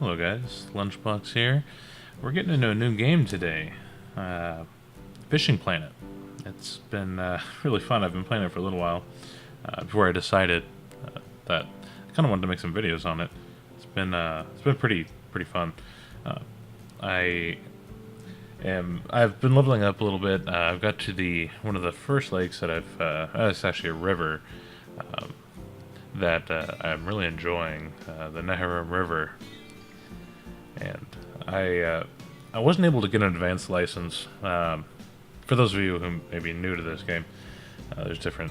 Hello guys, Lunchbox here. We're getting into a new game today. Fishing Planet. It's been really fun. I've been playing it for a little while before I decided that I kind of wanted to make some videos on it. It's been pretty fun. Uh, I I've been leveling up a little bit. I've got to the one of the first lakes that it's actually a river um, that I'm really enjoying, the Neherrin River. And I wasn't able to get an advanced license. For those of you who may be new to this game, there's different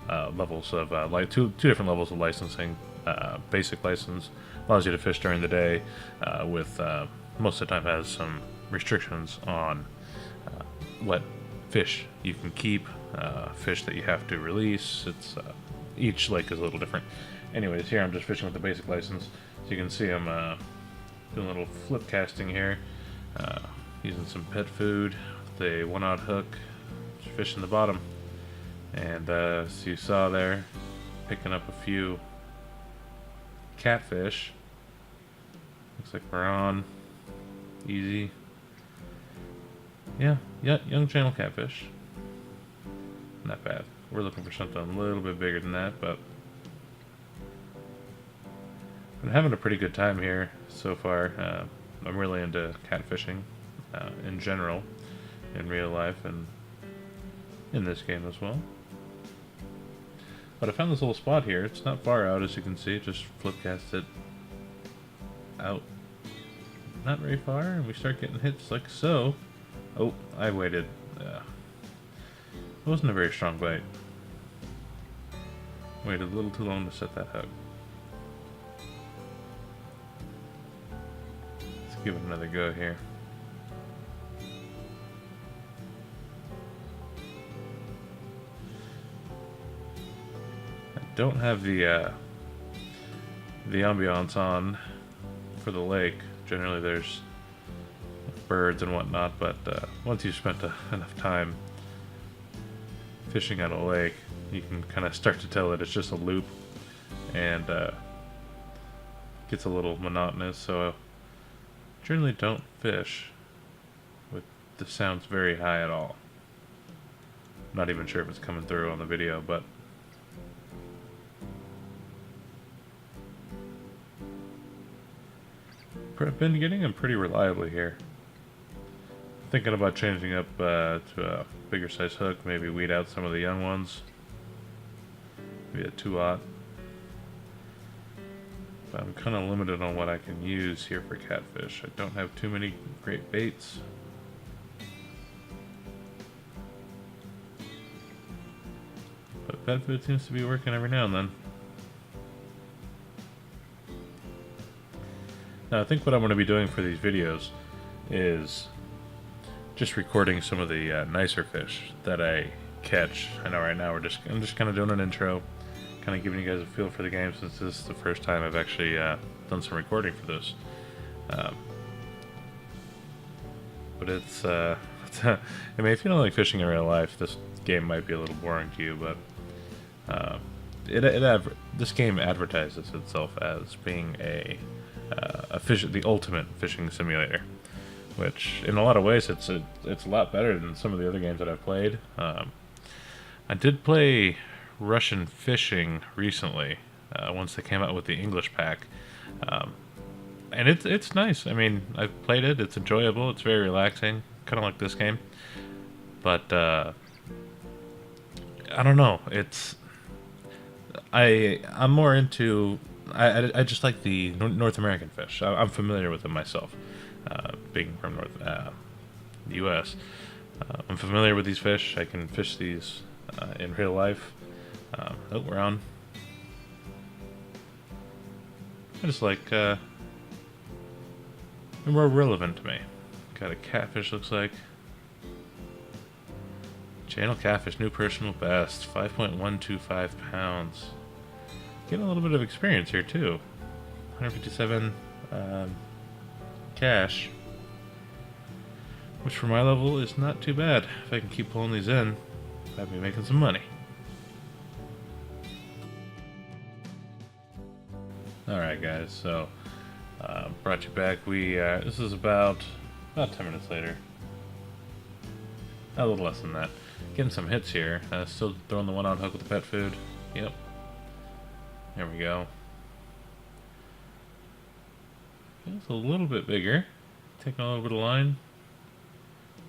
levels of two different levels of licensing. Basic license allows you to fish during the day, with most of the time has some restrictions on what fish you can keep, fish that you have to release. It's each lake is a little different. Anyways, here I'm just fishing with the basic license, so you can see I'm doing a little flip casting here, using some pet food with a 1/0 hook, just fishing the bottom. And as you saw there, picking up a few catfish. Looks like we're on easy. Yeah, young channel catfish. Not bad. We're looking for something a little bit bigger than that, but I'm having a pretty good time here so far. I'm really into catfishing in general, in real life, and in this game as well. But I found this little spot here. It's not far out, as you can see. Just flip cast it out. Not very far, and we start getting hits like so. Oh, I waited. It wasn't a very strong bite. Waited a little too long to set that hook. Let's give it another go here. I don't have the ambiance on for the lake. Generally there's birds and whatnot, but once you've spent enough time fishing at a lake, you can kind of start to tell that it's just a loop, and gets a little monotonous. So I generally don't fish with the sounds very high at all. Not even sure if it's coming through on the video, but I've been getting them pretty reliably here. Thinking about changing up to a bigger size hook, maybe weed out some of the young ones. Maybe a 2/0. But I'm kind of limited on what I can use here for catfish. I don't have too many great baits. But pet food seems to be working every now and then. Now I think what I'm going to be doing for these videos is just recording some of the nicer fish that I catch. I know right now I'm just kind of doing an intro, kind of giving you guys a feel for the game, since this is the first time I've actually done some recording for this. But it's I mean, if you don't like fishing in real life, this game might be a little boring to you, but this game advertises itself as being the ultimate fishing simulator, which in a lot of ways it's a lot better than some of the other games that I've played. I did play Russian Fishing recently, once they came out with the English pack, and it's nice. I mean, I've played it. It's enjoyable. It's very relaxing, kind of like this game. But I don't know. I'm more into. I just like the North American fish. I'm familiar with them myself, being from the U.S. I'm familiar with these fish. I can fish these in real life. Oh, we're on. I just like they're more relevant to me. Got a catfish, looks like. Channel catfish, new personal best, 5.125 pounds. Getting a little bit of experience here too. 157 cash, which for my level is not too bad. If I can keep pulling these in, I'd be making some money. Alright guys, so Brought you back. This is about 10 minutes later. A little less than that. Getting some hits here. Still throwing the one on hook with the pet food. Yep. There we go. Feels a little bit bigger. Taking a little bit of line.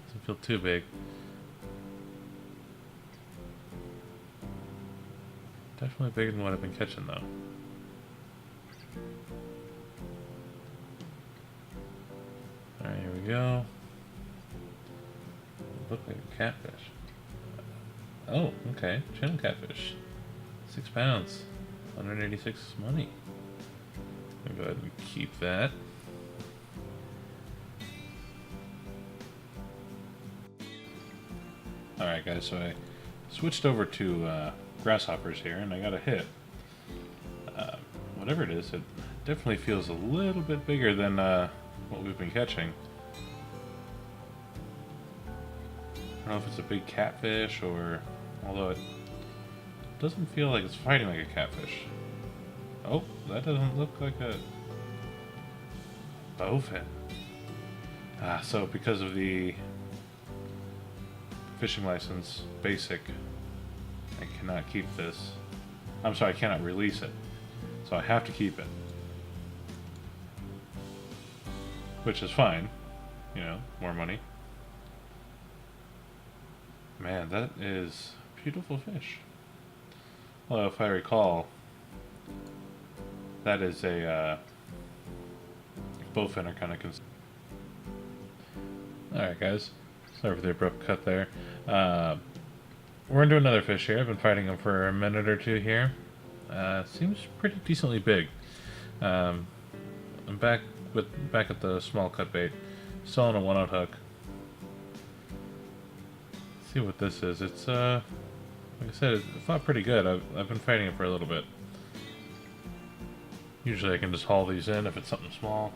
Doesn't feel too big. Definitely bigger than what I've been catching though. Alright, here we go. Look like a catfish. Oh, okay. Channel catfish. 6 pounds. 186 money. I'll go ahead and keep that. Alright guys, so I switched over to grasshoppers here and I got a hit. Whatever it is, it definitely feels a little bit bigger than what we've been catching. I don't know if it's a big catfish or... although it doesn't feel like it's fighting like a catfish. Oh, that doesn't look like a bowfin. So because of the fishing license basic, I cannot keep this. I'm sorry, I cannot release it. So I have to keep it. Which is fine. You know, more money. Man, that is a beautiful fish. Well, if I recall, that is a bowfin are kind of Alright guys, sorry for the abrupt cut there. We're into another fish here. I've been fighting him for a minute or two here. Seems pretty decently big. I'm back at the small cut bait, still on a 1/0 hook. Let's see what this is. It's like I said, it fought pretty good. I've been fighting it for a little bit. Usually I can just haul these in if it's something small.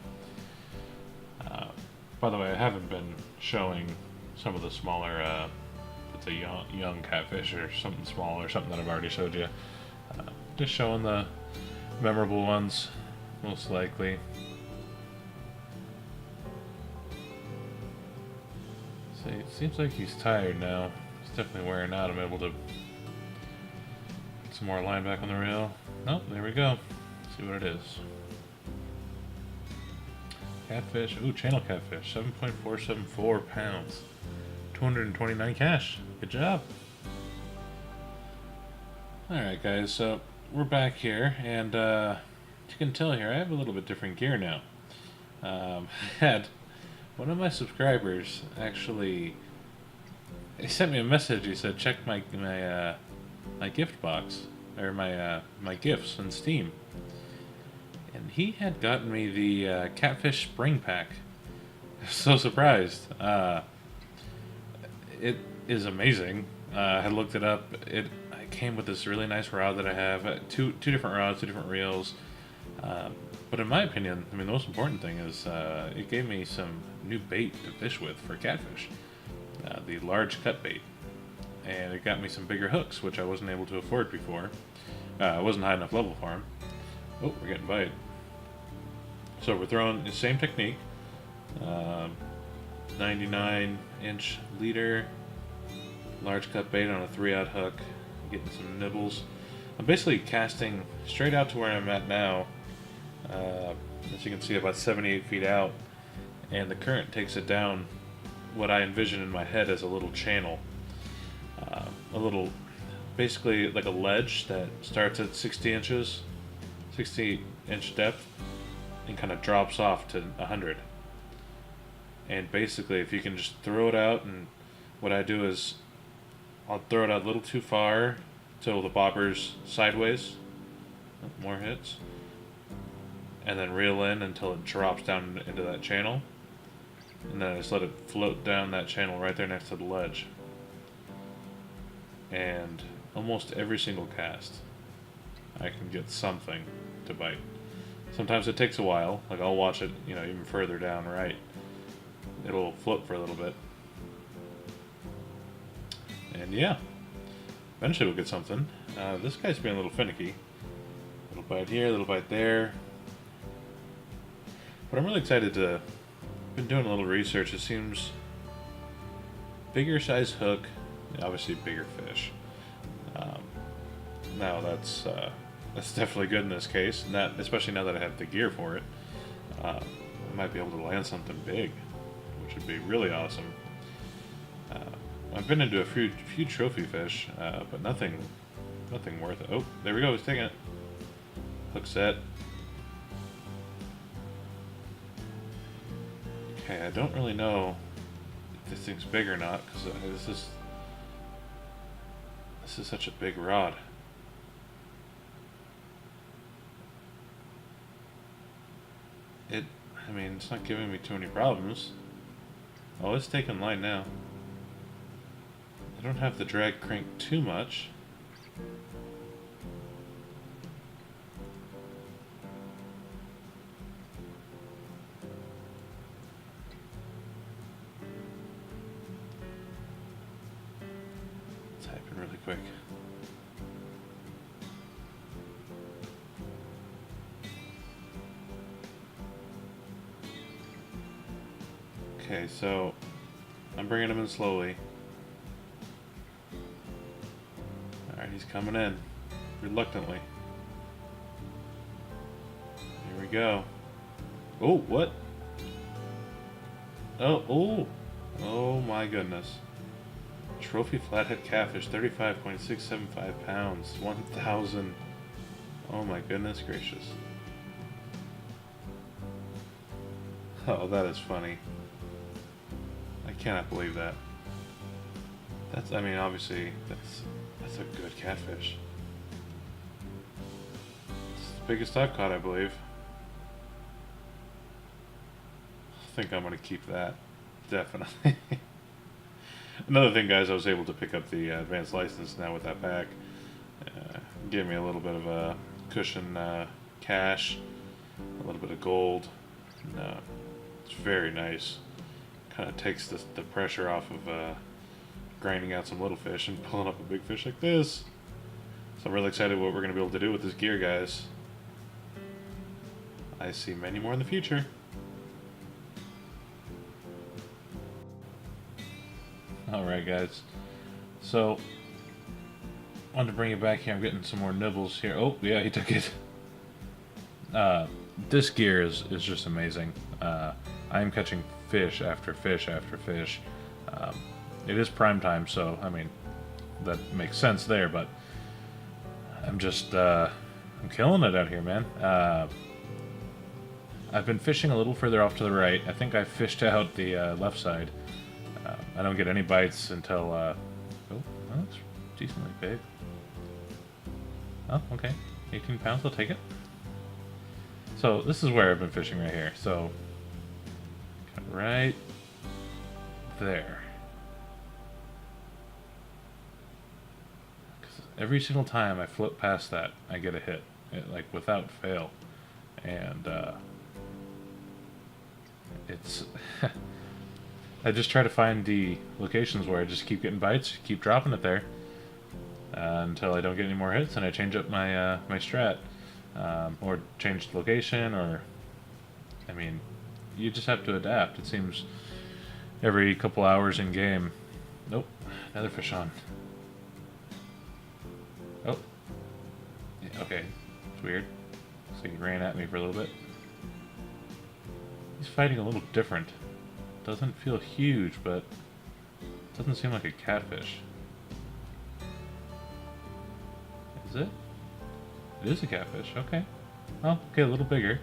By the way, I haven't been showing some of the smaller, if it's a young catfish or something small or something that I've already showed you. Just showing the memorable ones, most likely. See, it seems like he's tired now. He's definitely wearing out. I'm able to get some more line back on the reel. Oh, there we go. Let's see what it is. Catfish. Ooh, channel catfish. 7.474 pounds. 229 cash. Good job. Alright guys, so we're back here, and you can tell here I have a little bit different gear now. I had one of my subscribers actually, he sent me a message. He said check my gift box, or my gifts on Steam, and he had gotten me the catfish spring pack. So surprised. It is amazing. I had looked it up. It came with this really nice rod that I have, two different rods, 2 different reels. But in my opinion, I mean, the most important thing is it gave me some new bait to fish with for catfish, the large cut bait, and it got me some bigger hooks, which I wasn't able to afford before. I wasn't high enough level for them. Oh, we're getting bite. So we're throwing the same technique, 99-inch leader, large cut bait on a 3/0 hook, getting some nibbles. I'm basically casting straight out to where I'm at now. As you can see, about 78 feet out, and the current takes it down what I envision in my head as a little channel, basically like a ledge that starts at 60 inch depth and kind of drops off to 100. And basically, if you can just throw it out, and what I do is I'll throw it out a little too far till the bobber's sideways, more hits, and then reel in until it drops down into that channel, and then I just let it float down that channel right there next to the ledge. And almost every single cast I can get something to bite. Sometimes it takes a while, like I'll watch it, you know, even further down right. It'll float for a little bit. And yeah, eventually we'll get something. This guy's being a little finicky. Little bite here, little bite there. But I'm really excited to. Been doing a little research. It seems bigger size hook, obviously bigger fish. Um, Now that's definitely good in this case, and that especially now that I have the gear for it. I might be able to land something big, which would be really awesome. Uh, I've been into a few trophy fish, but nothing worth it. Oh, there we go. He's taking it. Hook set. Okay, I don't really know if this thing's big or not because this is such a big rod. I mean, it's not giving me too many problems. Oh, it's taking line now. I don't have the drag crank too much. Type in really quick. Okay, so I'm bringing him in slowly. Alright, he's coming in reluctantly. Here we go. Oh, what? Oh my goodness. Trophy flathead catfish, 35.675 pounds, 1,000. Oh my goodness gracious. Oh, that is funny. I cannot believe that. I mean, obviously, that's a good catfish. It's the biggest I've caught, I believe. I think I'm going to keep that. Definitely. Another thing, guys, I was able to pick up the advanced license now with that pack. Gave me a little bit of a cushion cash, a little bit of gold. And, it's very nice. Kind of takes the pressure off of grinding out some little fish and pulling up a big fish like this. So I'm really excited what we're going to be able to do with this gear, guys. I see many more in the future. Alright, guys. So, wanted to bring it back here. I'm getting some more nibbles here. Oh, yeah, he took it. This gear is just amazing. I am catching fish after fish after fish. It is prime time, so I mean that makes sense there. But I'm just I'm killing it out here, man. I've been fishing a little further off to the right. I think I fished out the left side. I don't get any bites until oh, that's decently big. Oh, okay, 18 pounds. I'll take it. So this is where I've been fishing right here. So right there. Every single time I flip past that, I get a hit, like without fail, and it's. I just try to find the locations where I just keep getting bites, keep dropping it there, until I don't get any more hits, and I change up my my strat, or change the location, or I mean, you just have to adapt. It seems every couple hours in game. Nope, another fish on. Oh. Yeah, okay. It's weird. So he ran at me for a little bit. He's fighting a little different. Doesn't feel huge, but doesn't seem like a catfish. Is it? It is a catfish, okay. Oh, okay, a little bigger.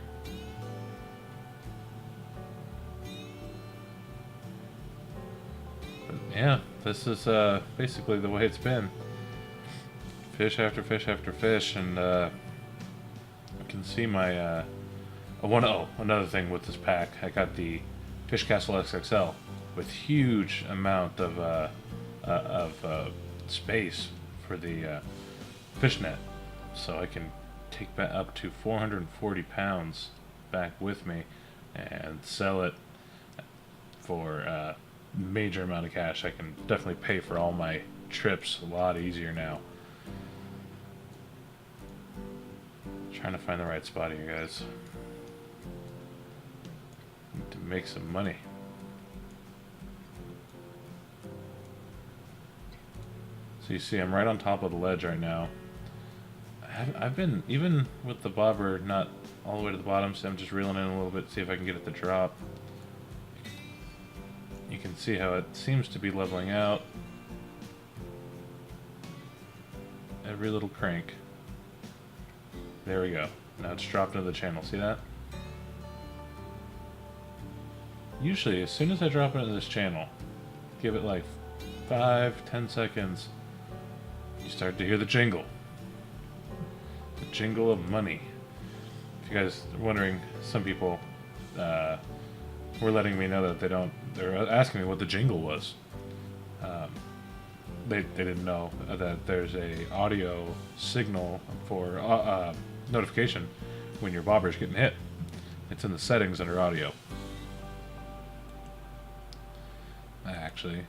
But yeah, this is basically the way it's been. Fish after fish after fish, and I can see my another thing with this pack, I got the Fish Castle XXL with huge amount of space for the fish net, so I can take back up to 440 pounds back with me and sell it for a major amount of cash. I can definitely pay for all my trips a lot easier now. Trying to find the right spot here, guys. make some money. So you see, I'm right on top of the ledge right now. I've been, even with the bobber not all the way to the bottom, so I'm just reeling in a little bit to see if I can get it to drop. You can see how it seems to be leveling out. Every little crank. There we go. Now it's dropped into the channel. See that? Usually, as soon as I drop it into this channel, give it like 5-10 seconds, you start to hear the jingle. The jingle of money. If you guys are wondering, some people were letting me know that they're asking me what the jingle was. They didn't know that there's a audio signal for notification when your bobber's getting hit. It's in the settings under audio. I actually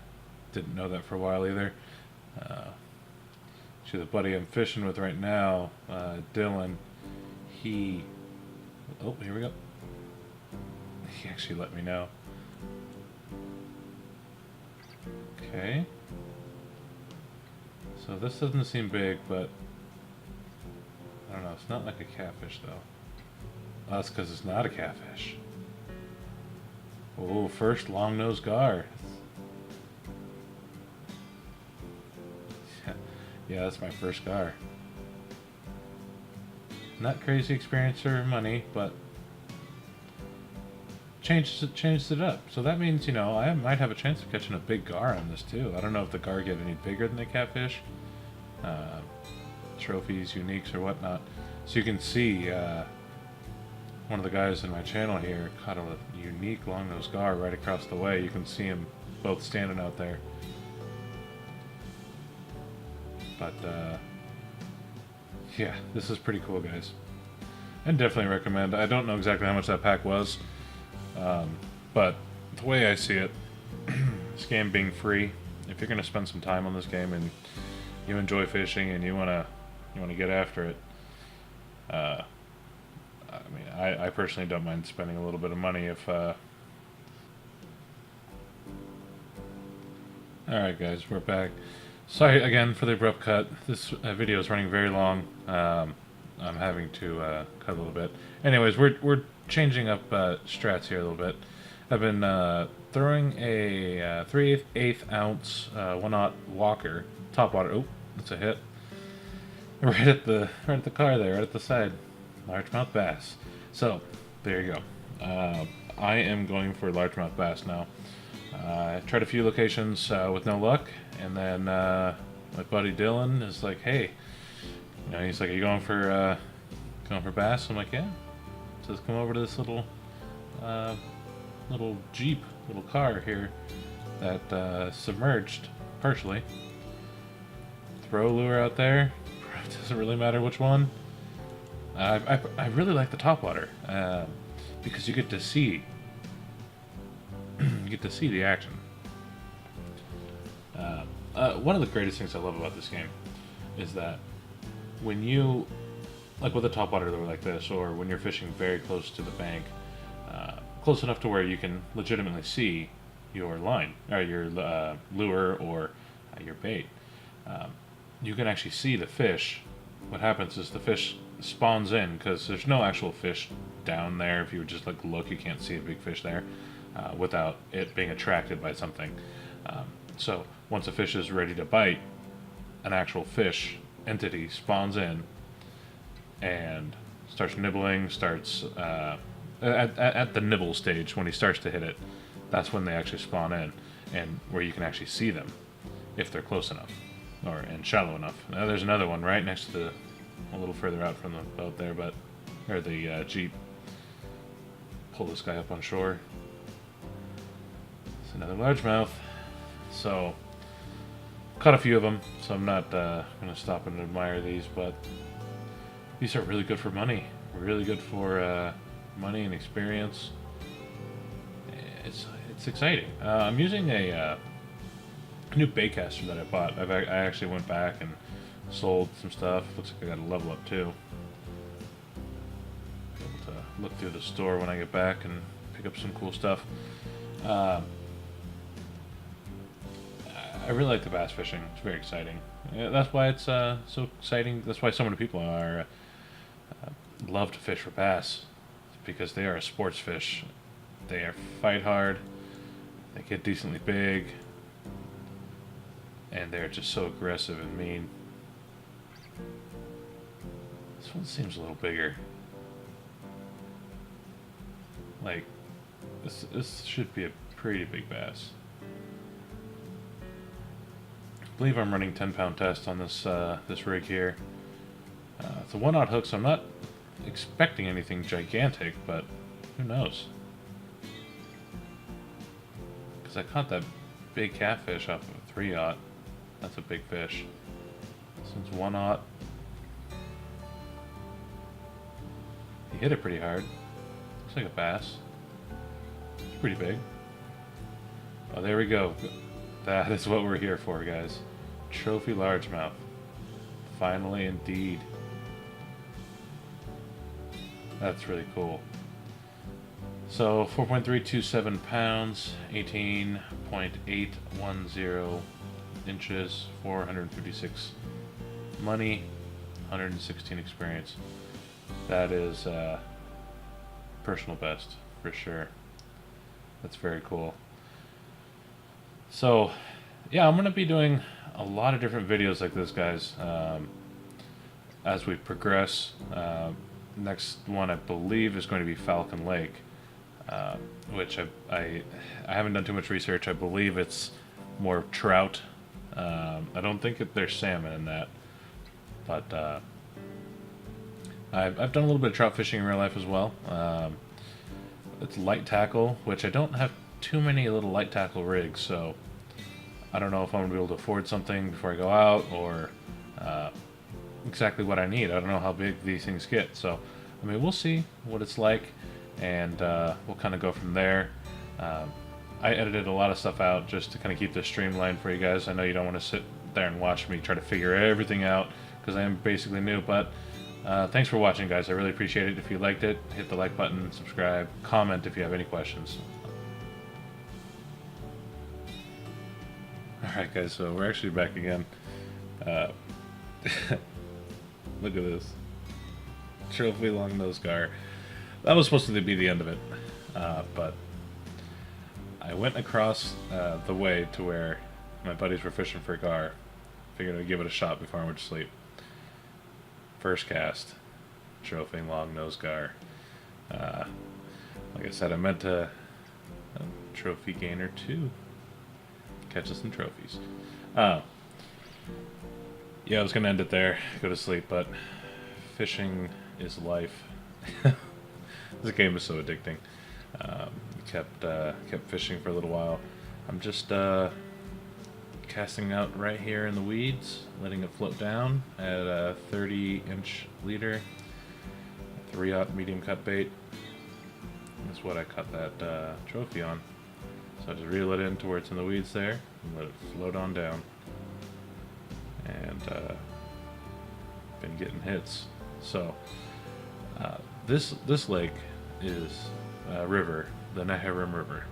didn't know that for a while either. See, the buddy I'm fishing with right now, Dylan, oh, here we go. He actually let me know. Okay. So this doesn't seem big, but I don't know. It's not like a catfish, though. Oh, that's because it's not a catfish. Oh, first long-nosed gar. Yeah, that's my first gar. Not crazy experience or money, but changed it up. So that means, you know, I might have a chance of catching a big gar on this too. I don't know if the gar get any bigger than the catfish. Trophies, uniques, or whatnot. So you can see one of the guys in my channel here caught a unique long-nosed gar right across the way. You can see them both standing out there. But yeah, this is pretty cool, guys. And definitely recommend. I don't know exactly how much that pack was, but the way I see it, this game being free, if you're going to spend some time on this game and you enjoy fishing and you want to get after it, I mean, I personally don't mind spending a little bit of money if. Alright guys, we're back. Sorry again for the abrupt cut. This video is running very long. I'm having to cut a little bit. Anyways, we're changing up strats here a little bit. I've been throwing a 3/8 ounce 1/0 Walker topwater. Oh, that's a hit. Right at the car there, right at the side. Largemouth bass. So there you go. I am going for largemouth bass now. I tried a few locations with no luck, and then my buddy Dylan is like, "Hey, you know," he's like, "Are you going for bass?" I'm like, "Yeah." So let's come over to this little Jeep, little car here that submerged partially. Throw a lure out there. It doesn't really matter which one. I really like the topwater because you get to see. You get to see the action. One of the greatest things I love about this game is that when you, like with a topwater lure like this, or when you're fishing very close to the bank, close enough to where you can legitimately see your line, or your lure, or your bait, you can actually see the fish. What happens is the fish spawns in, because there's no actual fish down there. If you would just like look, you can't see a big fish there. Without it being attracted by something. So once a fish is ready to bite, an actual fish entity spawns in and starts nibbling, starts at the nibble stage. When he starts to hit it, that's when they actually spawn in, and where you can actually see them if they're close enough and shallow enough. Now there's another one right next to a little further out from the boat there, or the Jeep. Pull this guy up on shore. Another largemouth. So caught a few of them, so I'm not going to stop and admire these, but these are really good for money. Really good for money and experience. It's exciting. I'm using a new baitcaster that I bought. I actually went back and sold some stuff. Looks like I got to level up too. Be able to look through the store when I get back and pick up some cool stuff. Uh, I really like the bass fishing. It's very exciting. Yeah, that's why it's so exciting. That's why so many people are love to fish for bass. It's because they are a sports fish. They fight hard. They get decently big, and they're just so aggressive and mean. This one seems a little bigger. Like, this should be a pretty big bass. I believe I'm running 10-pound test on this this rig here. It's a 1/0 hook, so I'm not expecting anything gigantic, but who knows? Because I caught that big catfish off of a 3/0. That's a big fish. This one's 1/0. He hit it pretty hard. Looks like a bass. It's pretty big. Oh, there we go. That is what we're here for, guys. Trophy largemouth. Finally, indeed. That's really cool. So 4.327 pounds, 18.810 inches, 456 money, 116 experience. That is personal best for sure. That's very cool. So yeah, I'm gonna be doing a lot of different videos like this, guys, as we progress. Next one, I believe, is going to be Falcon Lake, which I haven't done too much research. I believe it's more trout. I don't think there's salmon in that, but I've done a little bit of trout fishing in real life as well. It's light tackle, which I don't have too many little light tackle rigs, so I don't know if I'm going to be able to afford something before I go out, or exactly what I need. I don't know how big these things get, so I mean, we'll see what it's like, and we'll kind of go from there. I edited a lot of stuff out just to kind of keep this streamlined for you guys. I know you don't want to sit there and watch me try to figure everything out, because I am basically new, but thanks for watching, guys. I really appreciate it. If you liked it, hit the like button, subscribe, comment if you have any questions. Alright, guys, so we're actually back again. Look at this. Trophy long-nosed gar. That was supposed to be the end of it, but I went across the way to where my buddies were fishing for gar. Figured I'd give it a shot before I went to sleep. First cast, trophy long-nosed gar. Like I said, I meant to trophy gainer 2. Catch us some trophies. Yeah, I was gonna end it there, go to sleep, but fishing is life. This game is so addicting. Kept fishing for a little while. I'm just casting out right here in the weeds, letting it float down at a 30-inch leader, 3/0 medium cut bait. That's what I caught that trophy on. So I just reel it in to where it's in the weeds there, and let it float on down. And been getting hits. So this lake is a river, the Neherrin River.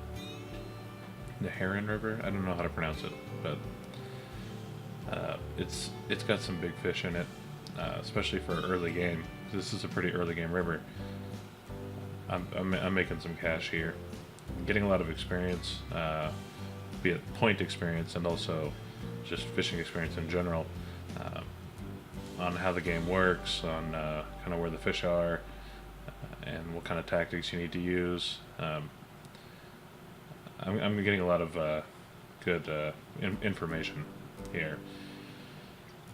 Neherrin River? I don't know how to pronounce it, but it's got some big fish in it, especially for early game. This is a pretty early game river. I'm making some cash here. I'm getting a lot of experience, be it point experience and also just fishing experience in general, on how the game works, on kind of where the fish are, and what kind of tactics you need to use. I'm getting a lot of good information here.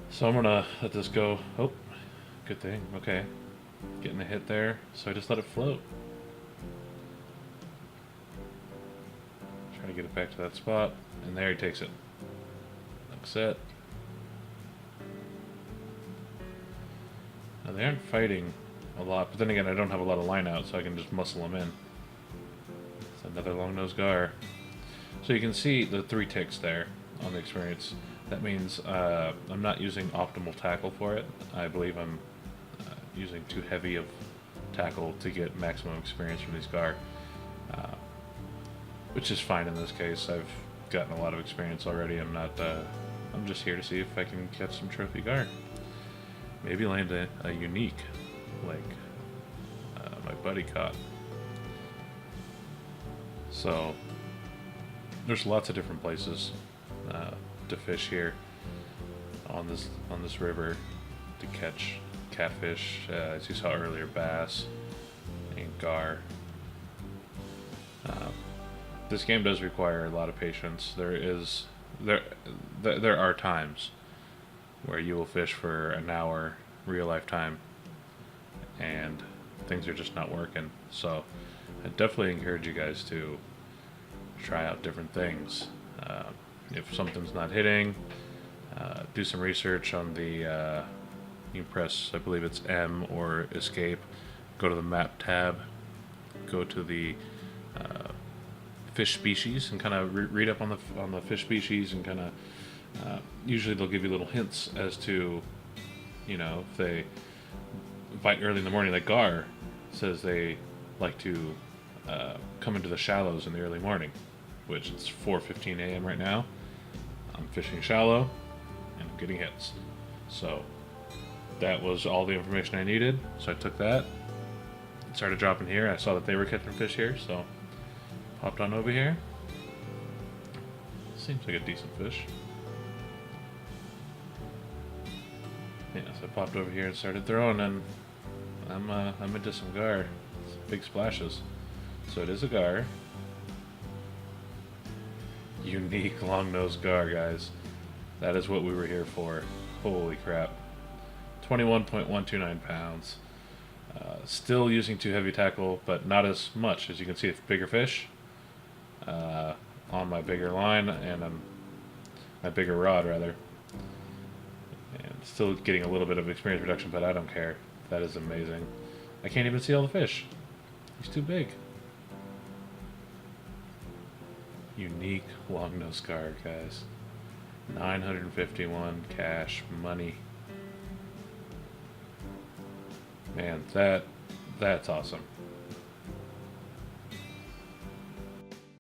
So I'm gonna let this go. Oh, good thing. Okay, getting a hit there. So I just let it float. Trying to get it back to that spot, and there he takes it. Looks it. Now they aren't fighting a lot, but then again, I don't have a lot of line out, so I can just muscle them in. It's another long-nosed gar. So you can see the 3 ticks there on the experience. That means I'm not using optimal tackle for it. I believe I'm using too heavy of tackle to get maximum experience from these gar. uh, which is fine in this case. I've gotten a lot of experience already. I'm just here to see if I can catch some trophy gar. Maybe land a unique, like my buddy caught. So there's lots of different places to fish here on this river to catch catfish, as you saw earlier, bass and gar. This game does require a lot of patience. There are times where you will fish for an hour real life time and things are just not working. So I definitely encourage you guys to try out different things. If something's not hitting, do some research on the you press, I believe it's M or escape, go to the map tab, go to the fish species and kind of read up on the fish species, and kind of usually they'll give you little hints as to, if they bite early in the morning. Like gar says they like to come into the shallows in the early morning, which it's 4:15 a.m. right now. I'm fishing shallow and I'm getting hits. So that was all the information I needed. So I took that, started dropping here. I saw that they were catching fish here, so popped on over here. Seems like a decent fish. Yeah, so I popped over here and started throwing, and I'm into some gar. Some big splashes. So it is a gar. Unique long-nosed gar, guys. That is what we were here for. Holy crap. 21.129 pounds. Still using too heavy tackle, but not as much. As you can see, it's bigger fish on my bigger line and my bigger rod, rather. And still getting a little bit of experience reduction, but I don't care. That is amazing. I can't even see all the fish. He's too big. Unique long-nosed gar, guys. 951 cash money. Man, that's awesome.